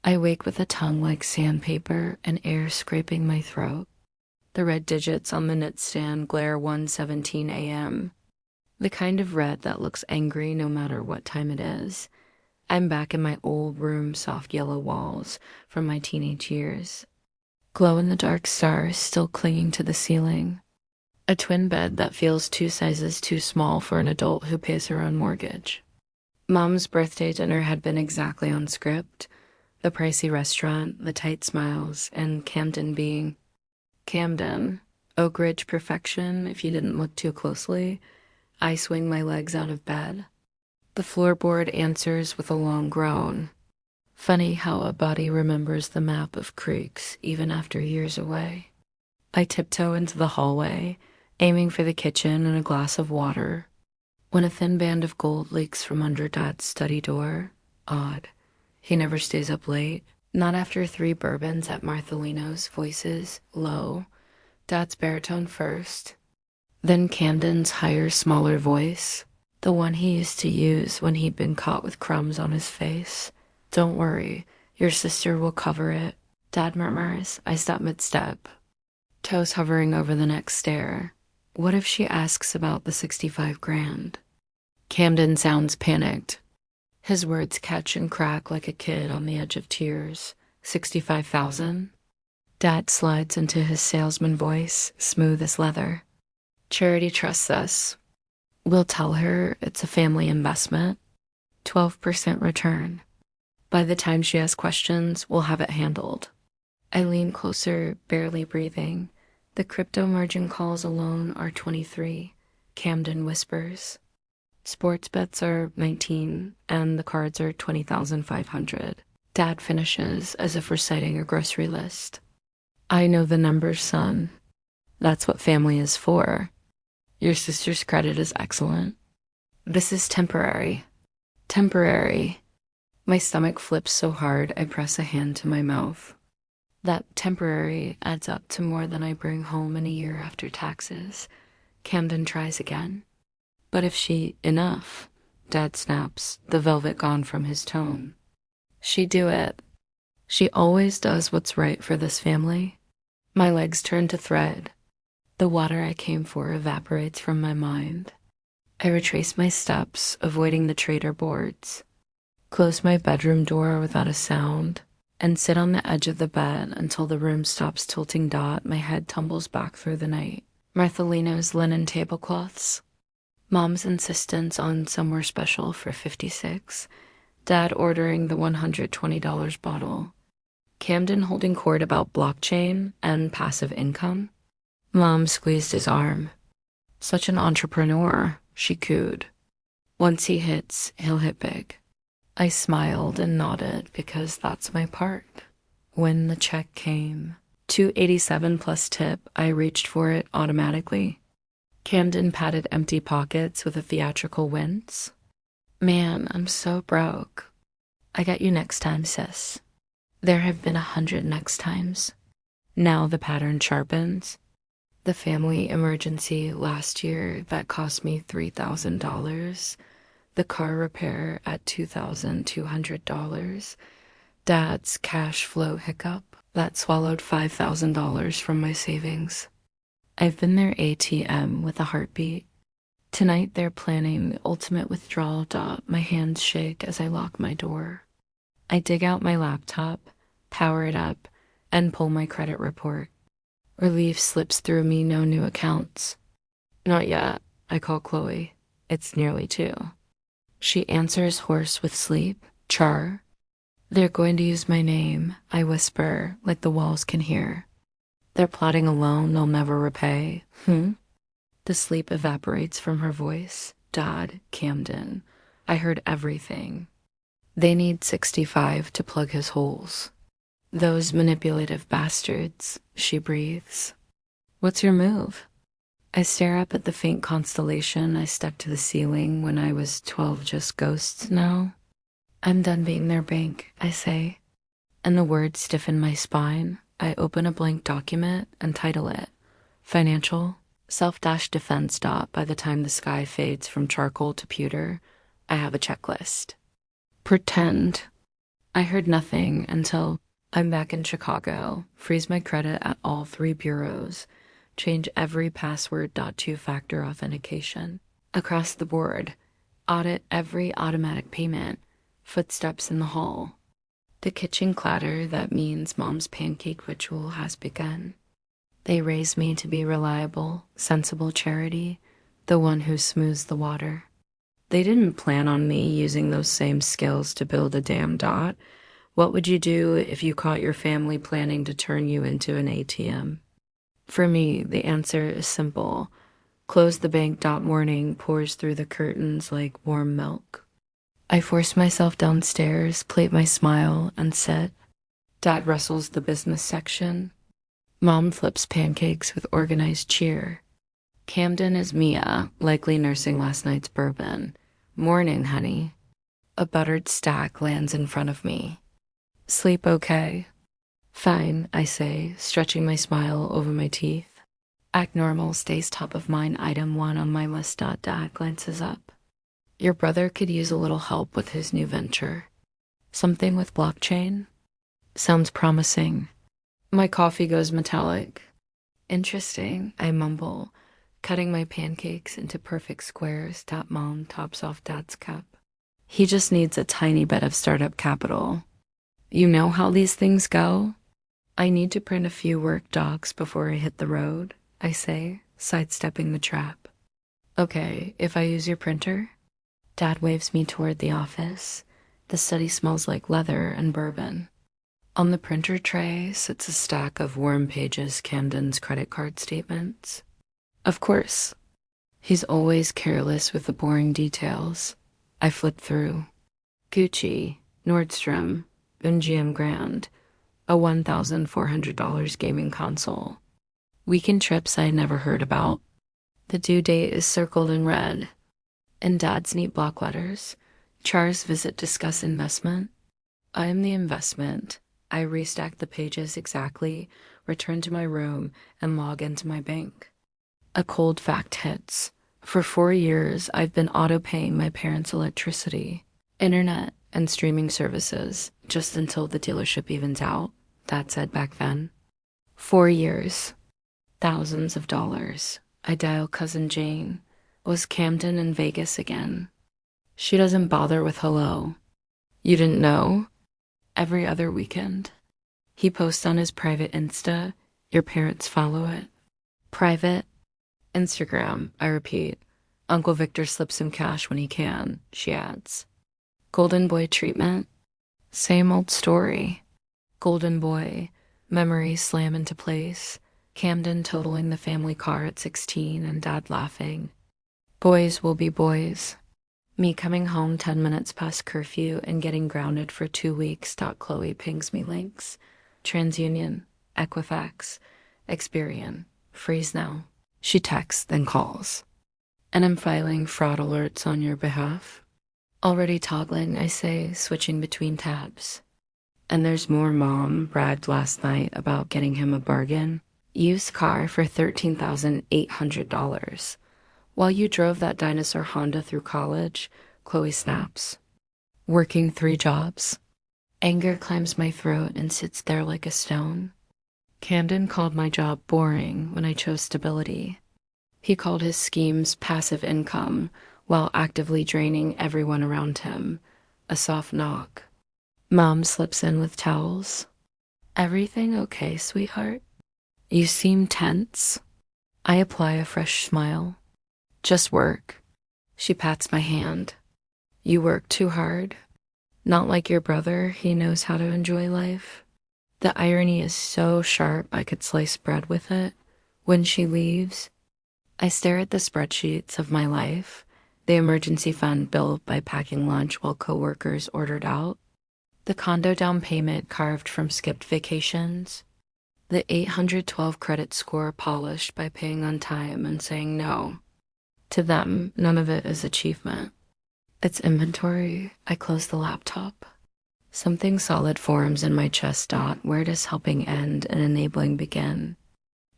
I wake with a tongue like sandpaper and air scraping my throat. The red digits on the nightstand glare 1:17 a.m. The kind of red that looks angry no matter what time it is. I'm back in my old room's soft yellow walls from my teenage years. Glow-in-the-dark stars still clinging to the ceiling. A twin bed that feels 2 sizes too small for an adult who pays her own mortgage. Mom's birthday dinner had been exactly on script. The pricey restaurant, the tight smiles, and Camden being Camden. Oak Ridge perfection if you didn't look too closely. I swing my legs out of bed. The floorboard answers with a long groan. Funny how a body remembers the map of creeks even after years away. I tiptoe into the hallway, aiming for the kitchen and a glass of water, when a thin band of gold leaks from under Dad's study door. Odd. He never stays up late. Not after 3 bourbons at Marthelino's. Voices low. Dad's baritone first. Then Camden's higher, smaller voice. The one he used to use when he'd been caught with crumbs on his face. Don't worry, your sister will cover it. Dad murmurs. I stop mid-step. Toes hovering over the next stair. What if she asks about the 65 grand? Camden sounds panicked. His words catch and crack like a kid on the edge of tears. 65,000? Dad slides into his salesman voice, smooth as leather. Charity trusts us. We'll tell her it's a family investment. 12% return. By the time she has questions, we'll have it handled. I lean closer, barely breathing. The crypto margin calls alone are 23. Camden whispers. Sports bets are 19, and the cards are 20,500. Dad finishes as if reciting a grocery list. I know the numbers, son. That's what family is for. Your sister's credit is excellent. This is temporary. Temporary. My stomach flips so hard I press a hand to my mouth. That temporary adds up to more than I bring home in a year after taxes. Camden tries again. But if she enough, Dad snaps, the velvet gone from his tone. She do it. She always does what's right for this family. My legs turn to thread. The water I came for evaporates from my mind. I retrace my steps, avoiding the trader boards. Close my bedroom door without a sound, and sit on the edge of the bed until the room stops tilting. My head tumbles back through the night. Marthelino's linen tablecloths. Mom's insistence on somewhere special for 56. Dad ordering the $120 bottle. Camden holding court about blockchain and passive income. Mom squeezed his arm. Such an entrepreneur, she cooed. Once he hits, he'll hit big. I smiled and nodded because that's my part. When the check came, $287 plus tip, I reached for it automatically. Camden patted empty pockets with a theatrical wince. Man, I'm so broke. I got you next time, sis. There have been 100 next times. Now the pattern sharpens. The family emergency last year that cost me $3,000. The car repair at $2,200. Dad's cash flow hiccup that swallowed $5,000 from my savings. I've been their ATM with a heartbeat. Tonight they're planning the ultimate withdrawal. My hands shake as I lock my door. I dig out my laptop, power it up, and pull my credit report. Relief slips through me, no new accounts. Not yet, I call Chloe. It's nearly 2. She answers hoarse with sleep. Char. They're going to use my name, I whisper, like the walls can hear. They're plotting a loan they'll never repay. The sleep evaporates from her voice. Dad, Camden. I heard everything. They need 65 to plug his holes. Those manipulative bastards, she breathes. What's your move? I stare up at the faint constellation I stuck to the ceiling when I was 12, just ghosts now. I'm done being their bank, I say. And the words stiffen my spine. I open a blank document and title it Financial Self-Defense. By the time the sky fades from charcoal to pewter, I have a checklist. Pretend. I heard nothing until I'm back in Chicago, freeze my credit at all three bureaus, change every password. Two-factor authentication across the board, audit every automatic payment, footsteps in the hall. The kitchen clatter that means Mom's pancake ritual has begun. They raised me to be reliable, sensible charity, the one who smooths the water. They didn't plan on me using those same skills to build a damn dot. What would you do if you caught your family planning to turn you into an ATM? For me, the answer is simple. Close the bank. Morning pours through the curtains like warm milk. I force myself downstairs, plate my smile, and sit. Dad rustles the business section. Mom flips pancakes with organized cheer. Camden is Mia, likely nursing last night's bourbon. Morning, honey. A buttered stack lands in front of me. Sleep okay? Fine, I say, stretching my smile over my teeth. Act normal stays top of mind. Item 1 on my list. Dad glances up. Your brother could use a little help with his new venture. Something with blockchain? Sounds promising. My coffee goes metallic. Interesting, I mumble, cutting my pancakes into perfect squares. Mom tops off Dad's cup. He just needs a tiny bit of startup capital. You know how these things go? I need to print a few work docs before I hit the road, I say, sidestepping the trap. Okay, if I use your printer? Dad waves me toward the office. The study smells like leather and bourbon. On the printer tray sits a stack of warm pages. Camden's credit card statements. Of course. He's always careless with the boring details. I flip through. Gucci, Nordstrom, MGM Grand, a $1,400 gaming console. Weekend trips I never heard about. The due date is circled in red. In Dad's neat block letters, Char's visit, discuss investment. I am the investment. I restack the pages exactly, return to my room, and log into my bank. A cold fact hits. For 4 years, I've been auto-paying my parents' electricity, internet, and streaming services, just until the dealership evens out, Dad said back then. 4 years. Thousands of dollars. I dial Cousin Jane. Was Camden in Vegas again? She doesn't bother with hello. You didn't know? Every other weekend. He posts on his private Insta. Your parents follow it. Private? Instagram, I repeat. Uncle Victor slips him cash when he can, she adds. Golden boy treatment? Same old story. Golden boy. Memories slam into place. Camden totaling the family car at 16 and Dad laughing. Boys will be boys. Me coming home 10 minutes past curfew and getting grounded for 2 weeks. Chloe pings me links. TransUnion, Equifax, Experian, freeze now. She texts, then calls. And I'm filing fraud alerts on your behalf. Already toggling, I say, switching between tabs. And there's more. Mom bragged last night about getting him a bargain. Used car for $13,800. While you drove that dinosaur Honda through college, Chloe snaps. Working 3 jobs. Anger climbs my throat and sits there like a stone. Camden called my job boring when I chose stability. He called his schemes passive income while actively draining everyone around him. A soft knock. Mom slips in with towels. Everything okay, sweetheart? You seem tense. I apply a fresh smile. Just work. She pats my hand. You work too hard. Not like your brother, he knows how to enjoy life. The irony is so sharp I could slice bread with it. When she leaves, I stare at the spreadsheets of my life, the emergency fund built by packing lunch while coworkers ordered out, the condo down payment carved from skipped vacations, the 812 credit score polished by paying on time and saying no. To them, none of it is achievement. It's inventory. I close the laptop. Something solid forms in my chest. Where does helping end and enabling begin?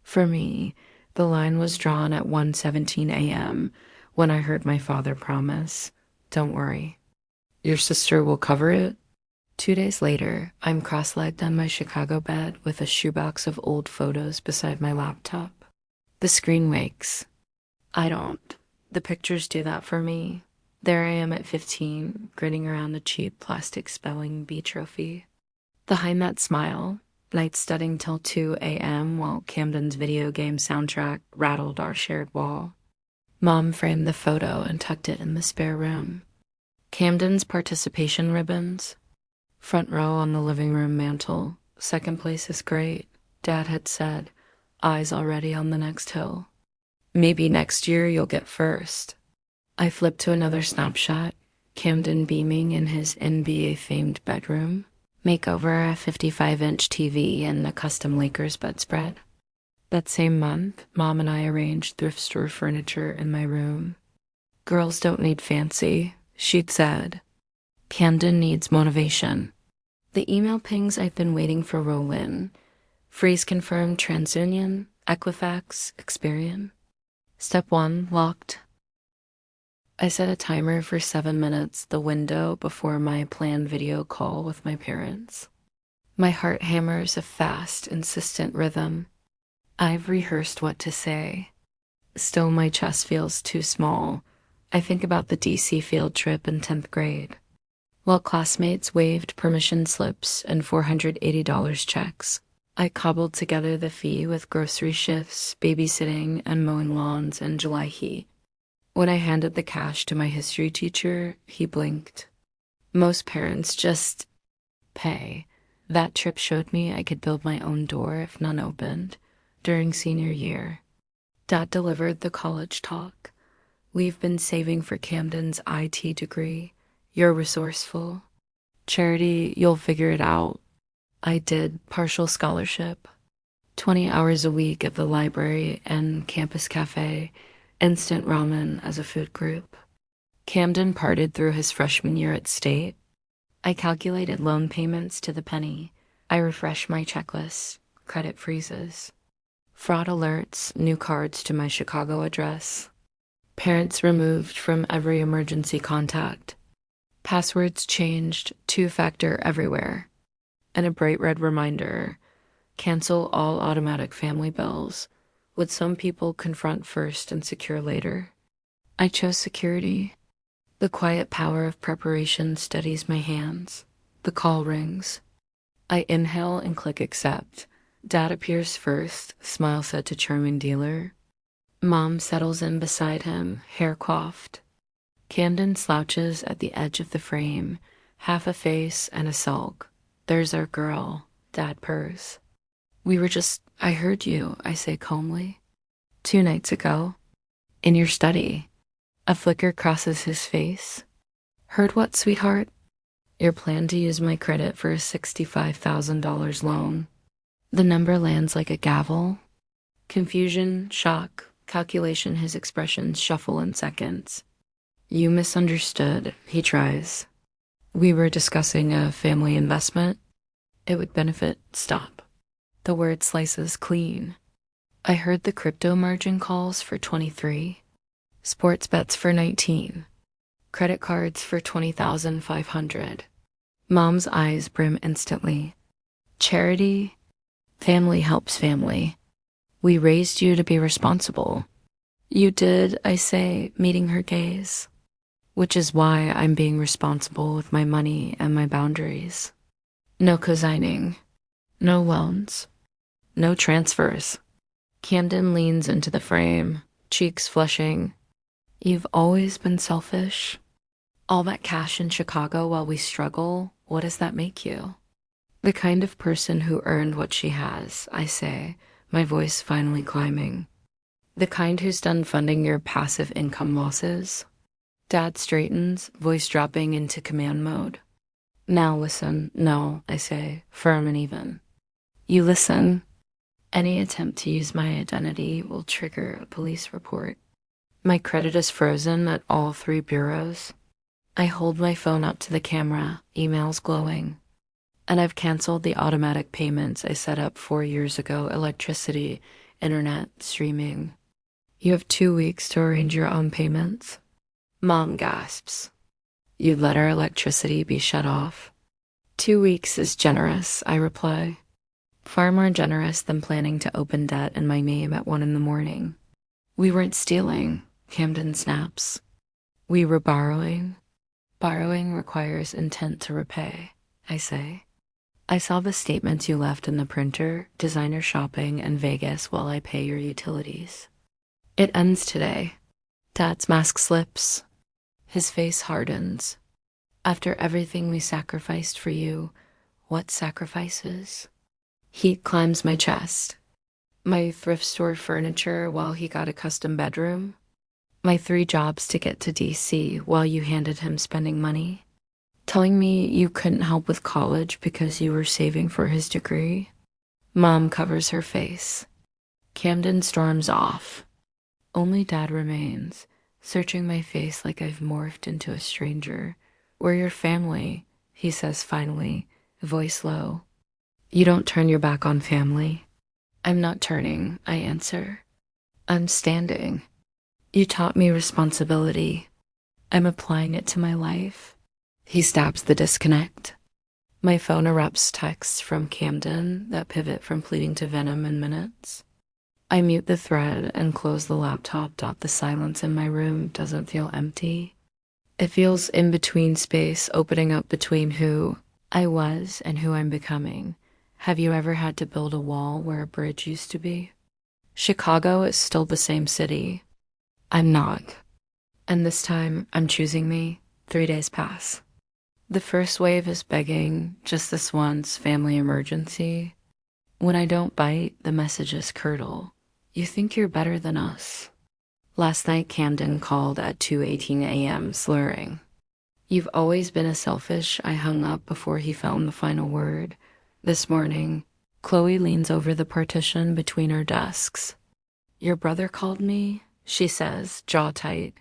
For me, the line was drawn at 1:17 a.m. when I heard my father promise, "Don't worry. Your sister will cover it." 2 days later, I'm cross-legged on my Chicago bed with a shoebox of old photos beside my laptop. The screen wakes. I don't. The pictures do that for me. There I am at 15, grinning around a cheap plastic spelling bee trophy. The high Met smile, night studying till 2 a.m. while Camden's video game soundtrack rattled our shared wall. Mom framed the photo and tucked it in the spare room. Camden's participation ribbons. Front row on the living room mantel. Second place is great, Dad had said, eyes already on the next hill. Maybe next year you'll get first. I flipped to another snapshot, Camden beaming in his NBA-famed bedroom. Makeover, a 55-inch TV, and a custom Lakers bedspread. That same month, Mom and I arranged thrift store furniture in my room. Girls don't need fancy, she'd said. Camden needs motivation. The email pings I've been waiting for roll in. Freeze confirmed TransUnion, Equifax, Experian. Step 1, locked. I set a timer for 7 minutes, the window before my planned video call with my parents. My heart hammers a fast, insistent rhythm. I've rehearsed what to say. Still, my chest feels too small. I think about the DC field trip in 10th grade. While classmates waved permission slips and $480 checks, I cobbled together the fee with grocery shifts, babysitting, and mowing lawns in July heat. When I handed the cash to my history teacher, he blinked. Most parents just pay. That trip showed me I could build my own door if none opened. During senior year, Dad delivered the college talk. We've been saving for Camden's IT degree. You're resourceful. Charity, you'll figure it out. I did partial scholarship. 20 hours a week at the library and campus cafe, instant ramen as a food group. Camden parted through his freshman year at State. I calculated loan payments to the penny. I refreshed my checklist, credit freezes. Fraud alerts, new cards to my Chicago address. Parents removed from every emergency contact. Passwords changed, 2-factor everywhere. And a bright red reminder, cancel all automatic family bills. Would some people confront first and secure later? I chose security. The quiet power of preparation steadies my hands. The call rings. I inhale and click accept. Dad appears first, smile said to charming dealer. Mom settles in beside him, hair coiffed. Camden slouches at the edge of the frame, half a face and a sulk. There's our girl, Dad purrs. I heard you, I say calmly. 2 nights ago. In your study. A flicker crosses his face. Heard what, sweetheart? Your plan to use my credit for a $65,000 loan. The number lands like a gavel. Confusion, shock, calculation, his expressions shuffle in seconds. You misunderstood, he tries. We were discussing a family investment. It would benefit, stop. The word slices clean. I heard the crypto margin calls for 23. Sports bets for 19. Credit cards for 20,500. Mom's eyes brim instantly. Charity? Family helps family. We raised you to be responsible. You did, I say, meeting her gaze. Which is why I'm being responsible with my money and my boundaries. No cosigning. No loans. No transfers. Camden leans into the frame, cheeks flushing. You've always been selfish. All that cash in Chicago while we struggle, what does that make you? The kind of person who earned what she has, I say, my voice finally climbing. The kind who's done funding your passive income losses. Dad straightens, voice dropping into command mode. Now listen, no, I say, firm and even. You listen. Any attempt to use my identity will trigger a police report. My credit is frozen at all 3 bureaus. I hold my phone up to the camera, emails glowing. And I've canceled the automatic payments I set up 4 years ago, electricity, internet, streaming. You have 2 weeks to arrange your own payments. Mom gasps. You'd let our electricity be shut off. 2 weeks is generous, I reply. Far more generous than planning to open debt in my name at 1 in the morning. We weren't stealing, Camden snaps. We were borrowing. Borrowing requires intent to repay, I say. I saw the statements you left in the printer, designer shopping, and Vegas while I pay your utilities. It ends today. Dad's mask slips. His face hardens. After everything we sacrificed for you, what sacrifices? Heat climbs my chest. My thrift store furniture while he got a custom bedroom. My 3 jobs to get to DC while you handed him spending money. Telling me you couldn't help with college because you were saving for his degree. Mom covers her face. Camden storms off. Only Dad remains, searching my face like I've morphed into a stranger. We're your family, he says finally, voice low. You don't turn your back on family. I'm not turning, I answer. I'm standing. You taught me responsibility. I'm applying it to my life. He stabs the disconnect. My phone erupts texts from Camden that pivot from pleading to venom in minutes. I mute the thread and close the laptop. The silence in my room doesn't feel empty. It feels in between space, opening up between who I was and who I'm becoming. Have you ever had to build a wall where a bridge used to be? Chicago is still the same city. I'm not. And this time, I'm choosing me. 3 days pass. The first wave is begging, just this once, family emergency. When I don't bite, the messages curdle. You think you're better than us. Last night, Camden called at 2:18 a.m., slurring. You've always been a selfish. I hung up before he found the final word. This morning, Chloe leans over the partition between our desks. Your brother called me, she says, jaw tight.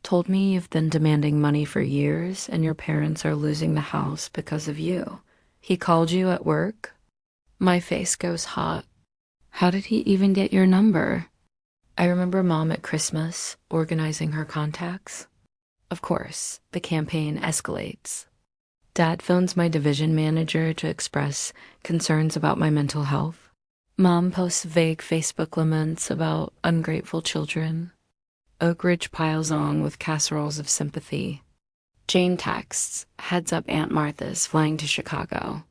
Told me you've been demanding money for years and your parents are losing the house because of you. He called you at work? My face goes hot. How did he even get your number? I remember Mom at Christmas organizing her contacts. Of course, the campaign escalates. Dad phones my division manager to express concerns about my mental health. Mom posts vague Facebook laments about ungrateful children. Oak Ridge piles on with casseroles of sympathy. Jane texts, heads up Aunt Martha's flying to Chicago.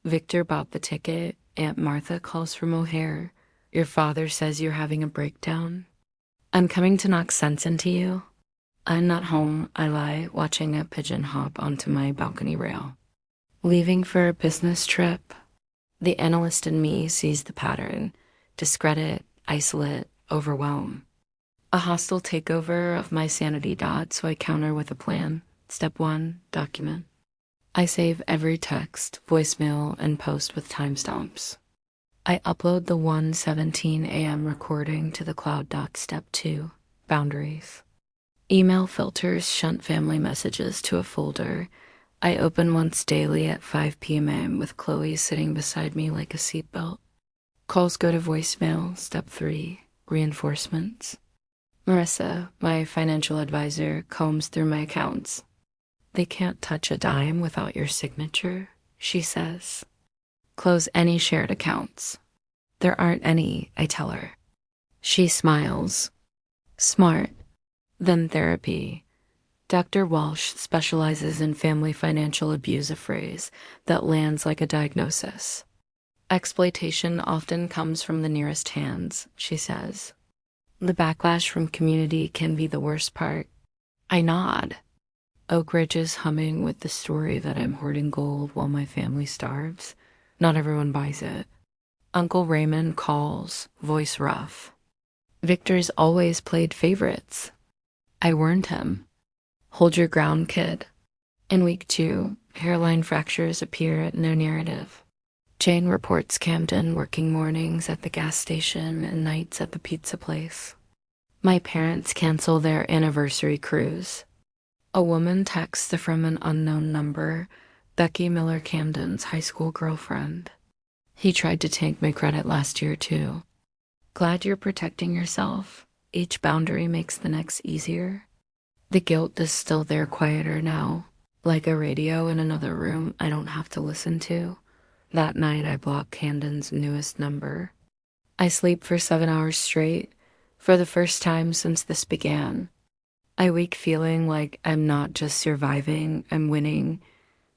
Victor bought the ticket. Aunt Martha calls from O'Hare. Your father says you're having a breakdown. I'm coming to knock sense into you. I'm not home, I lie, watching a pigeon hop onto my balcony rail. Leaving for a business trip. The analyst in me sees the pattern. Discredit, isolate, overwhelm. A hostile takeover of my sanity. So I counter with a plan. Step 1, document. I save every text, voicemail, and post with timestamps. I upload the 1:17 a.m. recording to the cloud. Step 2, boundaries. Email filters shunt family messages to a folder. I open once daily at 5 p.m. with Chloe sitting beside me like a seatbelt. Calls go to voicemail. Step 3, reinforcements. Marissa, my financial advisor, combs through my accounts. They can't touch a dime without your signature, she says. Close any shared accounts. There aren't any, I tell her. She smiles. Smart. Then therapy. Dr. Walsh specializes in family financial abuse, a phrase that lands like a diagnosis. Exploitation often comes from the nearest hands, she says. The backlash from community can be the worst part. I nod. Oak Ridge is humming with the story that I'm hoarding gold while my family starves. Not everyone buys it. Uncle Raymond calls, voice rough. Victor's always played favorites. I warned him. Hold your ground, kid. In week 2, hairline fractures appear at no narrative. Jane reports Camden working mornings at the gas station and nights at the pizza place. My parents cancel their anniversary cruise. A woman texts from an unknown number, Becky Miller, Camden's high school girlfriend. He tried to tank my credit last year, too. Glad you're protecting yourself. Each boundary makes the next easier. The guilt is still there, quieter now. like a radio in another room I don't have to listen to. That night, I blocked Camden's newest number. I sleep for 7 hours straight, for the first time since this began. I wake feeling like I'm not just surviving, I'm winning.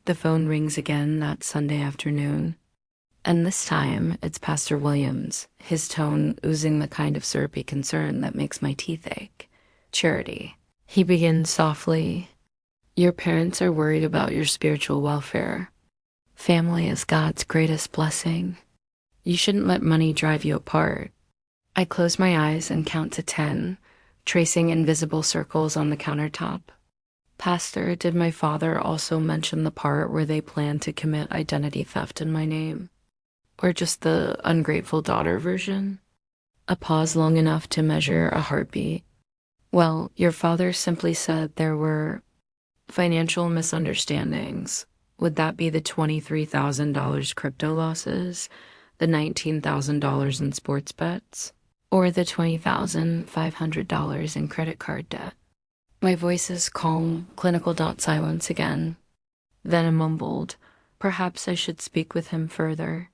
The phone rings again that Sunday afternoon. And this time, it's Pastor Williams, his tone oozing the kind of syrupy concern that makes my teeth ache. Charity. He begins softly. Your parents are worried about your spiritual welfare. Family is God's greatest blessing. You shouldn't let money drive you apart. I close my eyes and count to 10, tracing invisible circles on the countertop. Pastor, did my father also mention the part where they plan to commit identity theft in my name? Or just the ungrateful daughter version? A pause long enough to measure a heartbeat. Well, your father simply said there were financial misunderstandings. Would that be the $23,000 crypto losses, the $19,000 in sports bets, or the $20,500 in credit card debt? My voice is calm, clinical silence again. Then I mumbled, perhaps I should speak with him further.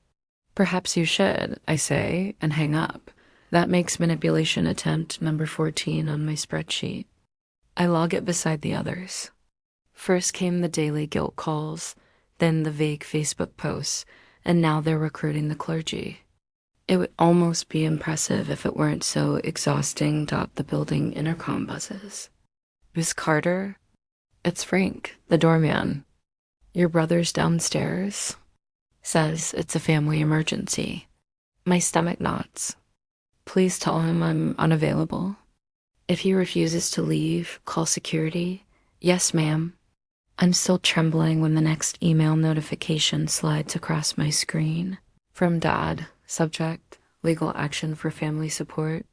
Perhaps you should, I say, and hang up. That makes manipulation attempt number 14 on my spreadsheet. I log it beside the others. First came the daily guilt calls, then the vague Facebook posts, and now they're recruiting the clergy. It would almost be impressive if it weren't so exhausting. The building intercom buzzes. Who's Carter? It's Frank, the doorman. Your brother's downstairs. Says it's a family emergency. My stomach knots. Please tell him I'm unavailable. If he refuses to leave, call security. Yes, ma'am. I'm still trembling when the next email notification slides across my screen. From Dad, subject, legal action for family support.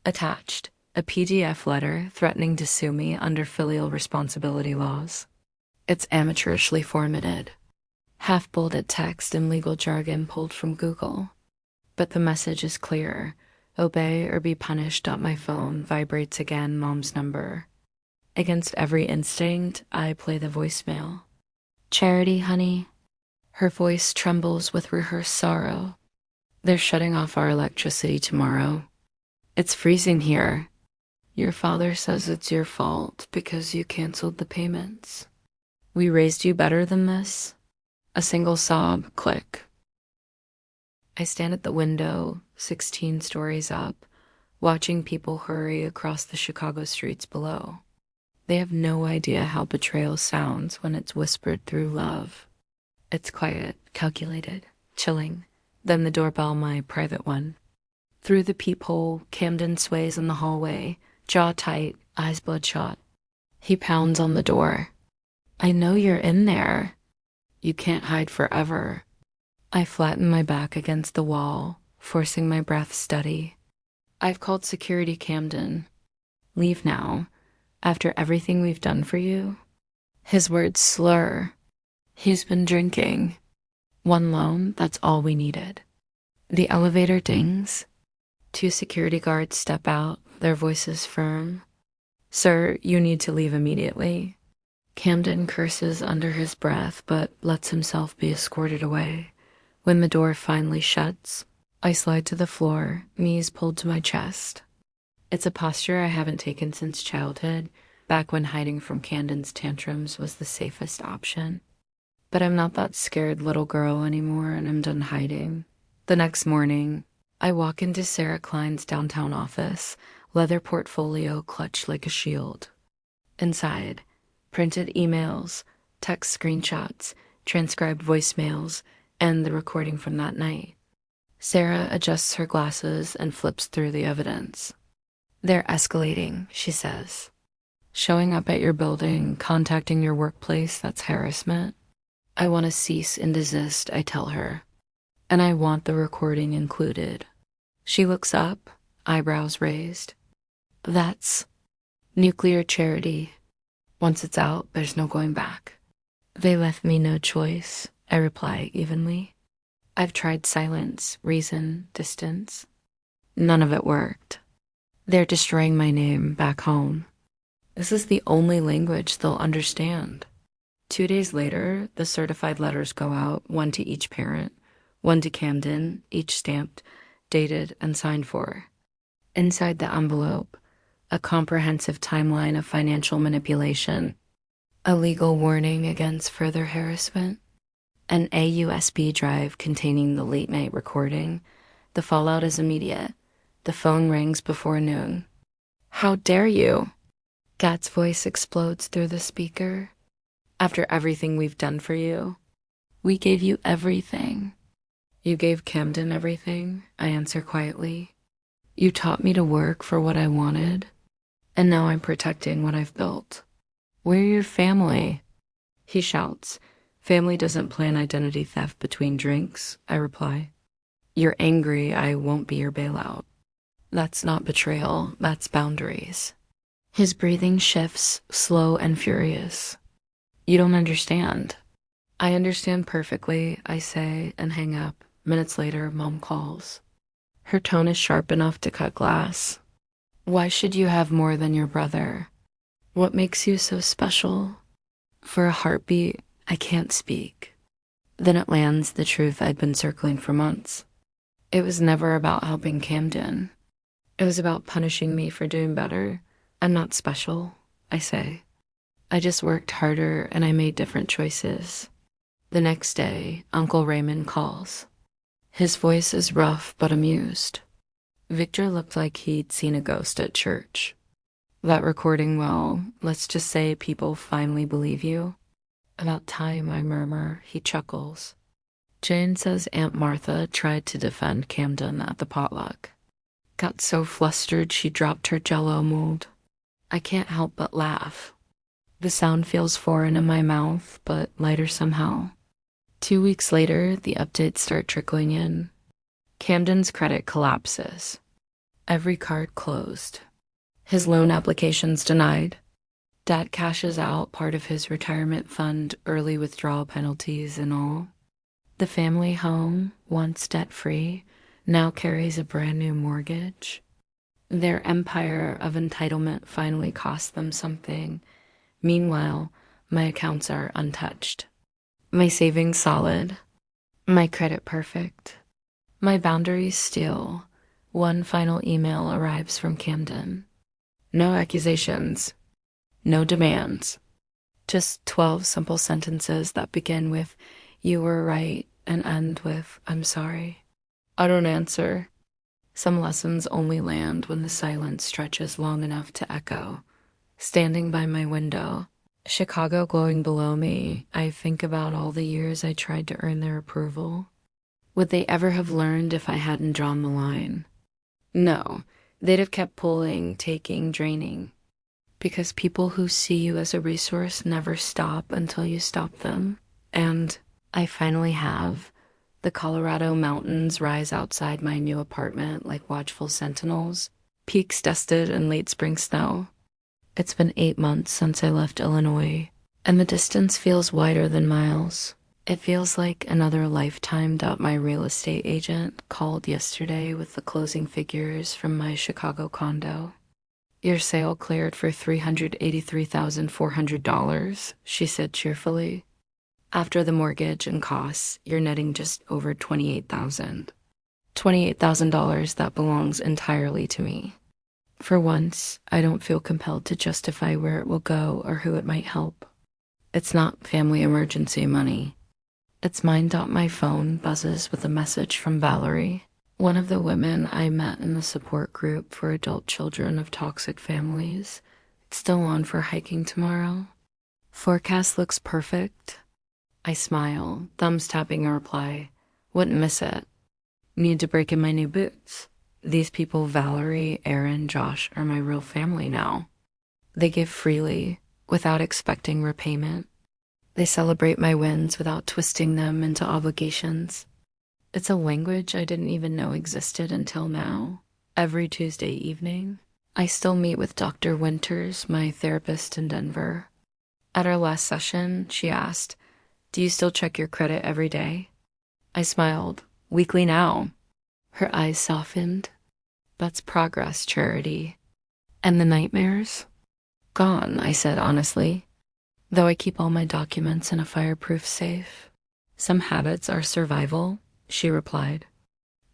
Attached, a PDF letter threatening to sue me under filial responsibility laws. It's amateurishly formatted. Half-bolded text and legal jargon pulled from Google. But the message is clear. Obey or be punished. My phone vibrates again, Mom's number. Against every instinct, I play the voicemail. Charity, honey. Her voice trembles with rehearsed sorrow. They're shutting off our electricity tomorrow. It's freezing here. Your father says it's your fault because you canceled the payments. We raised you better than this? A single sob, click. I stand at the window, 16 stories up, watching people hurry across the Chicago streets below. They have no idea how betrayal sounds when it's whispered through love. It's quiet, calculated, chilling. Then the doorbell, my private one. Through the peephole, Camden sways in the hallway, jaw tight, eyes bloodshot. He pounds on the door. I know you're in there. You can't hide forever. I flatten my back against the wall, forcing my breath steady. I've called security, Camden. Leave now. After everything we've done for you. His words slur. He's been drinking. One loan, that's all we needed. The elevator dings. 2 security guards step out, their voices firm. Sir, you need to leave immediately. Camden curses under his breath, but lets himself be escorted away. When the door finally shuts, I slide to the floor, knees pulled to my chest. It's a posture I haven't taken since childhood, back when hiding from Camden's tantrums was the safest option. But I'm not that scared little girl anymore, and I'm done hiding. The next morning, I walk into Sarah Klein's downtown office, leather portfolio clutched like a shield. Inside, printed emails, text screenshots, transcribed voicemails, and the recording from that night. Sarah adjusts her glasses and flips through the evidence. They're escalating, she says. Showing up at your building, contacting your workplace, that's harassment. I want to cease and desist, I tell her. And I want the recording included. She looks up, eyebrows raised. That's nuclear charity. Once it's out, there's no going back. They left me no choice, I reply evenly. I've tried silence, reason, distance. None of it worked. They're destroying my name back home. This is the only language they'll understand. 2 days later, the certified letters go out, one to each parent, one to Camden, each stamped, dated, and signed for. Inside the envelope, a comprehensive timeline of financial manipulation, a legal warning against further harassment, an AUSB drive containing the late-night recording. The fallout is immediate. The phone rings before noon. "How dare you?" Kat's voice explodes through the speaker. "After everything we've done for you, we gave you everything." "You gave Camden everything," I answer quietly. "You taught me to work for what I wanted, and now I'm protecting what I've built. We're your family." He shouts, "Family doesn't plan identity theft between drinks," I reply. "You're angry I won't be your bailout." That's not betrayal, that's boundaries. His breathing shifts, slow and furious. "You don't understand." "I understand perfectly," I say and hang up. Minutes later, Mom calls. Her tone is sharp enough to cut glass. "Why should you have more than your brother? What makes you so special?" For a heartbeat, I can't speak. Then it lands, the truth I'd been circling for months. It was never about helping Camden. It was about punishing me for doing better. "I'm not special," I say. "I just worked harder and I made different choices." The next day, Uncle Raymond calls. His voice is rough but amused. Victor looked like he'd seen a ghost at church. "That recording, well, let's just say people finally believe you." "About time," I murmur. He chuckles. "Jane says Aunt Martha tried to defend Camden at the potluck. Got so flustered she dropped her Jell-O mold." I can't help but laugh. The sound feels foreign in my mouth, but lighter somehow. 2 weeks later, the updates start trickling in. Camden's credit collapses. Every card closed. His loan application's denied. Dad cashes out part of his retirement fund, early withdrawal penalties and all. The family home, once debt-free, now carries a brand new mortgage. Their empire of entitlement finally cost them something. Meanwhile, my accounts are untouched. My savings solid. My credit perfect. My boundaries still. One final email arrives from Camden. No accusations. No demands. Just 12 simple sentences that begin with "You were right" and end with "I'm sorry." I don't answer. Some lessons only land when the silence stretches long enough to echo. Standing by my window, Chicago glowing below me, I think about all the years I tried to earn their approval. Would they ever have learned if I hadn't drawn the line? No, they'd have kept pulling, taking, draining. Because people who see you as a resource never stop until you stop them. And I finally have. The Colorado mountains rise outside my new apartment like watchful sentinels, peaks dusted in late spring snow. It's been 8 months since I left Illinois, and the distance feels wider than miles. It feels like another lifetime. My real estate agent called yesterday with the closing figures from my Chicago condo. "Your sale cleared for $383,400, she said cheerfully. "After the mortgage and costs, you're netting just over $28,000. $28,000 that belongs entirely to me. For once, I don't feel compelled to justify where it will go or who it might help. It's not family emergency money. It's mine. My phone buzzes with a message from Valerie, one of the women I met in the support group for adult children of toxic families. It's still on for hiking tomorrow. Forecast looks perfect. I smile, thumbs tapping a reply. Wouldn't miss it. Need to break in my new boots. These people, Valerie, Aaron, Josh, are my real family now. They give freely, without expecting repayment. They celebrate my wins without twisting them into obligations. It's a language I didn't even know existed until now. Every Tuesday evening, I still meet with Dr. Winters, my therapist in Denver. At our last session, she asked, "Do you still check your credit every day?" I smiled. "Weekly now." Her eyes softened. "That's progress, Charity." "And the nightmares?" "Gone," I said honestly. though I keep all my documents in a fireproof safe. Some habits are survival, she replied.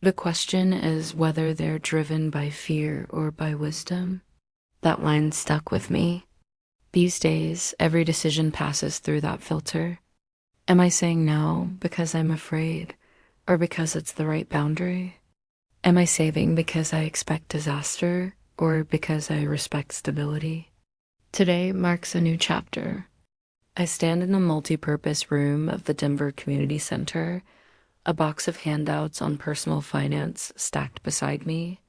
The question is whether they're driven by fear or by wisdom. That line stuck with me. These days, every decision passes through that filter. Am I saying no because I'm afraid, or because it's the right boundary? Am I saving because I expect disaster, or because I respect stability? Today marks a new chapter. I stand in a multi-purpose room of the Denver Community Center, a box of handouts on personal finance stacked beside me.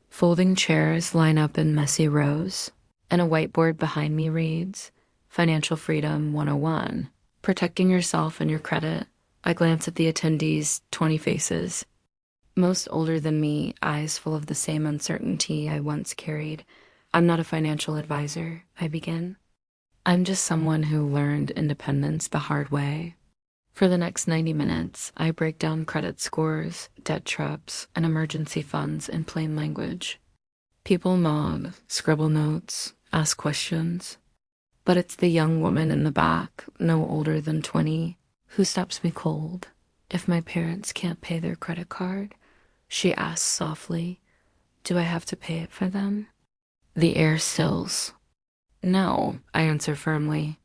Folding chairs line up in messy rows, and a whiteboard behind me reads, Financial Freedom 101, Protecting Yourself and Your Credit. I glance at the attendees' 20 faces, most older than me, eyes full of the same uncertainty I once carried. I'm not a financial advisor, I begin. I'm just someone who learned independence the hard way. For the next 90 minutes, I break down credit scores, debt traps, and emergency funds in plain language. People nod, scribble notes, ask questions. But it's the young woman in the back, no older than 20, who stops me cold. If my parents can't pay their credit card, she asks softly, do I have to pay it for them? The air stills. No, I answer firmly.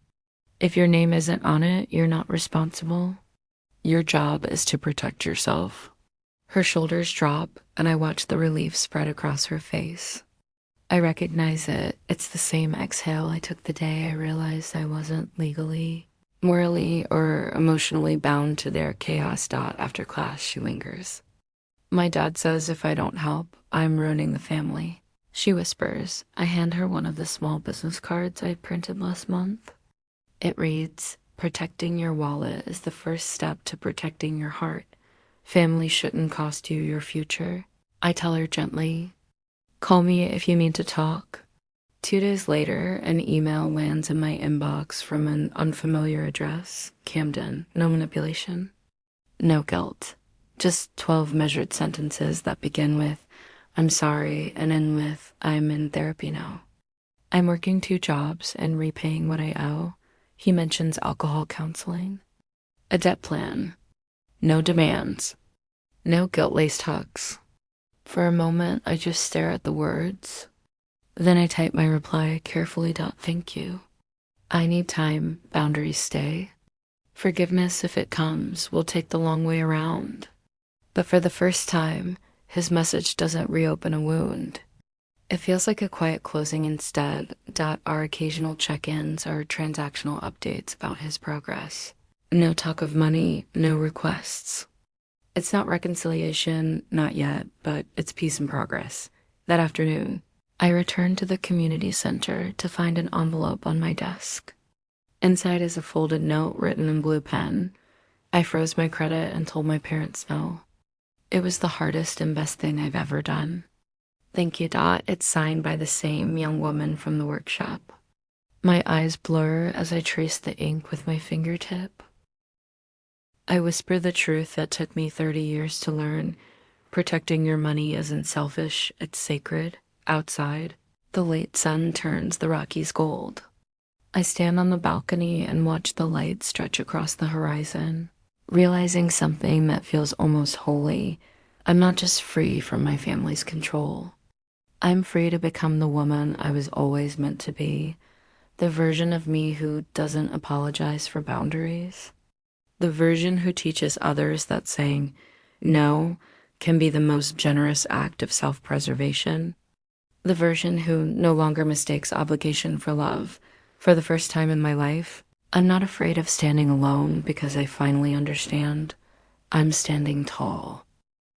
If your name isn't on it, you're not responsible. Your job is to protect yourself. Her shoulders drop, and I watch the relief spread across her face. I recognize it. It's the same exhale I took the day I realized I wasn't legally, morally, or emotionally bound to their chaos. After class, she lingers. My dad says if I don't help, I'm ruining the family. She whispers. I hand her one of the small business cards I printed last month. It reads, protecting your wallet is the first step to protecting your heart. Family shouldn't cost you your future. I tell her gently, call me if you mean to talk. 2 days later, an email lands in my inbox from an unfamiliar address, Camden, no manipulation. No guilt, just 12 measured sentences that begin with, I'm sorry, and end with, I'm in therapy now. I'm working 2 jobs and repaying what I owe. He mentions alcohol counseling. A debt plan. No demands. No guilt-laced hugs. For a moment, I just stare at the words. Then I type my reply carefully. Thank you. I need time. Boundaries stay. Forgiveness, if it comes, will take the long way around. But for the first time, his message doesn't reopen a wound. It feels like a quiet closing instead. Our occasional check-ins are transactional updates about his progress. No talk of money, no requests. It's not reconciliation, not yet, but it's peace and progress. That afternoon, I returned to the community center to find an envelope on my desk. Inside is a folded note written in blue pen. I froze my credit and told my parents no. It was the hardest and best thing I've ever done. Thank you. It's signed by the same young woman from the workshop. My eyes blur as I trace the ink with my fingertip. I whisper the truth that took me 30 years to learn. Protecting your money isn't selfish, it's sacred. Outside, the late sun turns the Rockies gold. I stand on the balcony and watch the light stretch across the horizon, realizing something that feels almost holy. I'm not just free from my family's control. I'm free to become the woman I was always meant to be, the version of me who doesn't apologize for boundaries, the version who teaches others that saying no can be the most generous act of self-preservation, the version who no longer mistakes obligation for love. For the first time in my life, I'm not afraid of standing alone because I finally understand I'm standing tall.